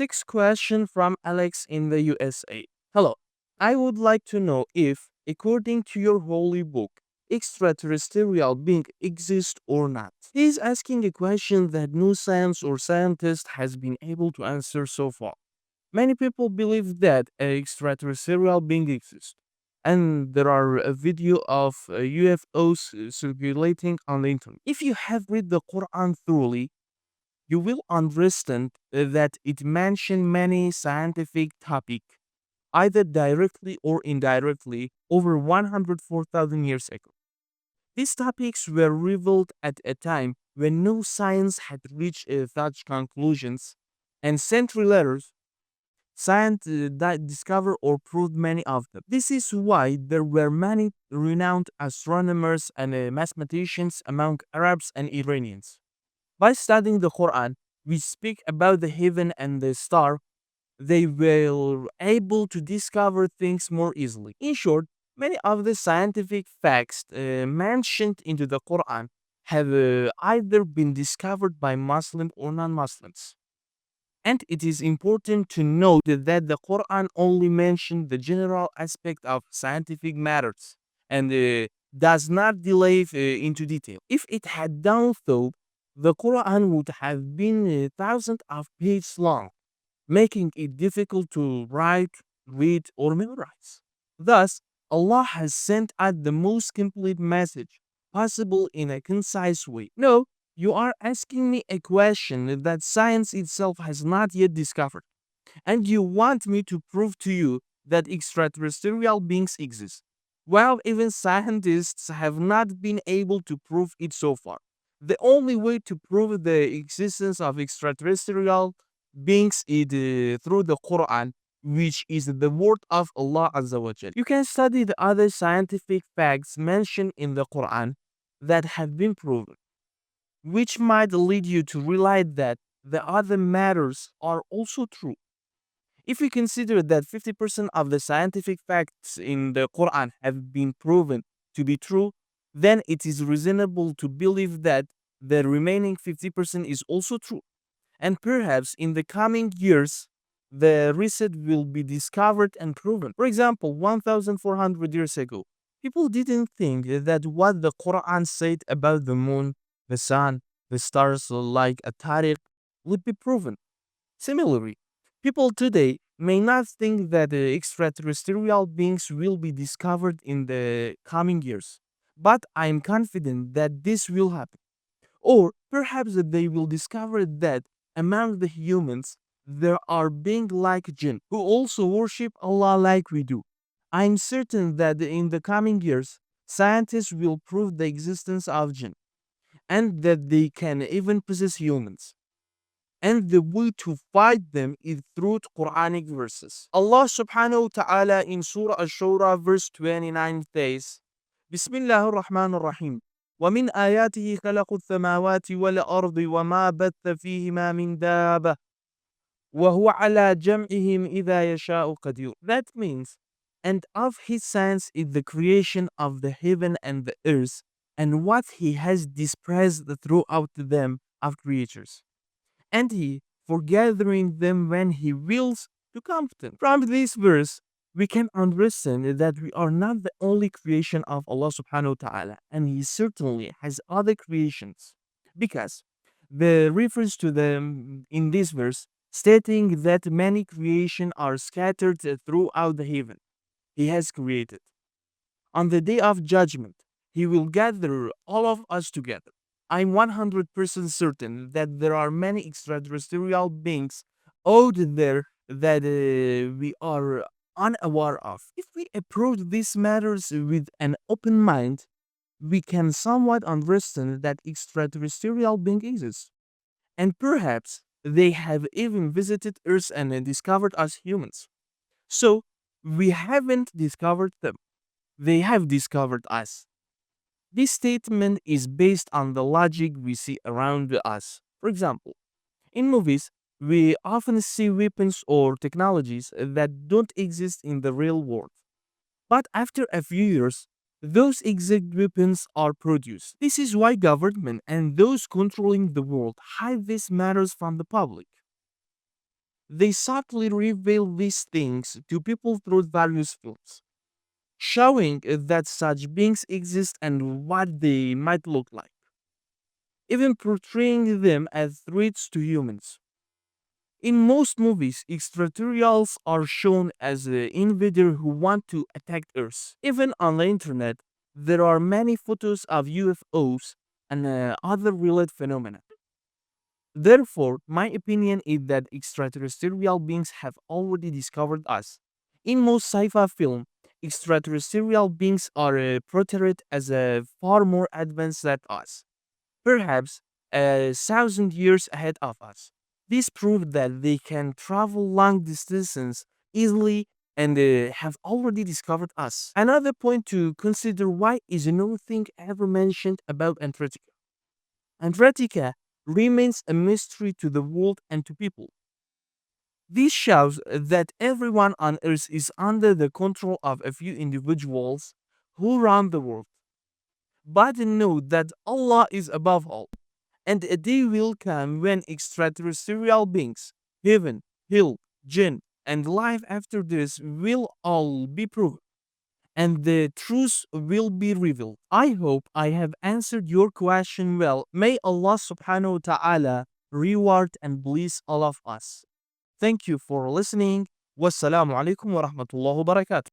Sixth question from Alex in the USA. Hello, I would like to know if, according to your holy book, extraterrestrial being exist or not. He is asking a question that no science or scientist has been able to answer so far. Many people believe that extraterrestrial being exists, and there are a video of UFOs circulating on the internet. If you have read the Quran thoroughly, you will understand that it mentions many scientific topics, either directly or indirectly, over 104,000 years ago. These topics were revealed at a time when no science had reached such conclusions, and century later, science discovered or proved many of them. This is why there were many renowned astronomers and mathematicians among Arabs and Iranians. By studying the Quran, we speak about the heaven and the star. They were able to discover things more easily. In short, many of the scientific facts mentioned into the Quran have either been discovered by Muslims or non-Muslims. And it is important to note that the Quran only mentions the general aspect of scientific matters and does not delve into detail. If it had done so, the Quran would have been thousands of pages long, making it difficult to write, read, or memorize. Thus, Allah has sent out the most complete message possible in a concise way. No, you are asking me a question that science itself has not yet discovered, and you want me to prove to you that extraterrestrial beings exist. While even scientists have not been able to prove it so far. The only way to prove the existence of extraterrestrial beings is through the Quran, which is the word of Allah Azza wa Jal. You can study the other scientific facts mentioned in the Quran that have been proven, which might lead you to realize that the other matters are also true. If we consider that 50% of the scientific facts in the Quran have been proven to be true, then it is reasonable to believe that the remaining 50% is also true. And perhaps in the coming years, the reset will be discovered and proven. For example, 1400 years ago, people didn't think that what the Quran said about the moon, the sun, the stars like a tariq would be proven. Similarly, people today may not think that the extraterrestrial beings will be discovered in the coming years, but I am confident that this will happen. Or perhaps that they will discover that among the humans there are beings like jinn who also worship Allah like we do. I am certain that in the coming years, scientists will prove the existence of jinn and that they can even possess humans. And the way to fight them is through Quranic verses. Allah subhanahu wa ta'ala in Surah Ash-Shura verse 29 says, Bismillah ar-Rahman ar-Rahim. ومن آياته خلق السماوات والأرض وما بث فيهما من دابة وهو على جمعهم إذا يشاء قدير. That means, and of his science is the creation of the heaven and the earth, and what he has dispersed throughout them of creatures and he for gathering them when he wills to comfort them. From this verse, we can understand that we are not the only creation of Allah subhanahu wa ta'ala, and he certainly has other creations. Because the refers to them in this verse, stating that many creation are scattered throughout the heaven he has created. On the day of judgment, he will gather all of us together. I'm 100% certain that there are many extraterrestrial beings out there that we are unaware of. If we approach these matters with an open mind, we can somewhat understand that extraterrestrial beings exist. And perhaps they have even visited Earth and discovered us humans. So, we haven't discovered them. They have discovered us. This statement is based on the logic we see around us. For example, in movies, we often see weapons or technologies that don't exist in the real world. But after a few years, those exact weapons are produced. This is why government and those controlling the world hide these matters from the public. They subtly reveal these things to people through various films, showing that such beings exist and what they might look like, even portraying them as threats to humans. In most movies, extraterrestrials are shown as invaders who want to attack Earth. Even on the internet, there are many photos of UFOs and other related phenomena. Therefore, my opinion is that extraterrestrial beings have already discovered us. In most sci-fi films, extraterrestrial beings are portrayed as far more advanced than us, perhaps a thousand years ahead of us. This proves that they can travel long distances easily and have already discovered us. Another point to consider, why is nothing ever mentioned about Antarctica? Antarctica remains a mystery to the world and to people. This shows that everyone on Earth is under the control of a few individuals who run the world. But know that Allah is above all, and a day will come when extraterrestrial beings, heaven, hell, jinn, and life after this will all be proven, and the truth will be revealed. I hope I have answered your question well. May Allah subhanahu wa ta'ala reward and bless all of us. Thank you for listening. Wassalamu alaikum wa rahmatullahi wa barakatuh.